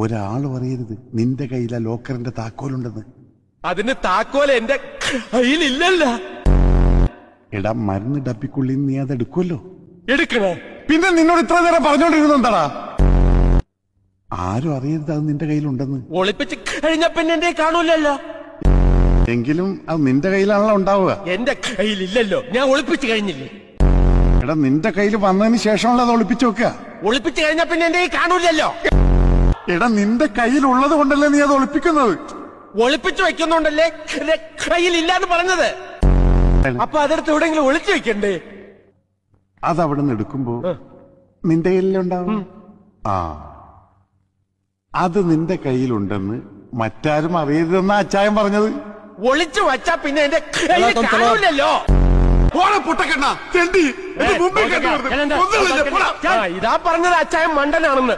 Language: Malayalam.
ഒരാളും അറിയരുത് നിന്റെ കയ്യിലെ ലോക്കറിന്റെ താക്കോലുണ്ടെന്ന്. അതിന് താക്കോൽ എന്റെ കയ്യിലില്ലല്ല. എടാ, മരുന്ന് ഡപ്പിക്കുള്ളിൽ നീ അത് എടുക്കുമല്ലോ. എടുക്കണേ? പിന്നെ നിന്നോട് ഇത്ര നേരം പറഞ്ഞോണ്ടിരുന്നെന്താടാ? ആരും അറിയരുത് അത് നിന്റെ കയ്യിലുണ്ടെന്ന്. ഒളിപ്പിച്ച് കഴിഞ്ഞ പിന്നെ എന്റെ കാണൂലല്ലോ. എങ്കിലും അത് നിന്റെ കയ്യിലാണല്ലോ ഉണ്ടാവുക. എന്റെ കയ്യിലില്ലല്ലോ, ഞാൻ ഒളിപ്പിച്ചു കഴിഞ്ഞില്ലേ. എടാ, നിന്റെ കയ്യിൽ വന്നതിന് ശേഷമുള്ള അത് ഒളിപ്പിച്ചു വെക്കുക. ഒളിപ്പിച്ചു കഴിഞ്ഞ പിന്നെ എന്റെ കാണൂലല്ലോ. എടാ, നിന്റെ കയ്യിലുള്ളത് കൊണ്ടല്ലേ നീ അത് ഒളിപ്പിക്കുന്നത്. ഒളിപ്പിച്ചു വെക്കുന്നുണ്ടല്ലേ കയ്യിലില്ലാന്ന് പറഞ്ഞത്. അപ്പൊ അതെടുത്ത് എവിടെയെങ്കിലും ഒളിച്ചു വെക്കണ്ടേ? അത് അവിടെ നിന്ന് എടുക്കുമ്പോ നിന്റെ കയ്യിലുണ്ടാവും. ആ, അത് നിന്റെ കയ്യിലുണ്ടെന്ന് മറ്റാരും അറിയരുതെന്നാ അച്ചായൻ പറഞ്ഞത്. ഒളിച്ചു വച്ചാ പിന്നെ എന്റെ കയ്യിൽ കാണൂലല്ലോ. ഇതാ പറഞ്ഞത് അച്ചായൻ മണ്ടനാണെന്ന്.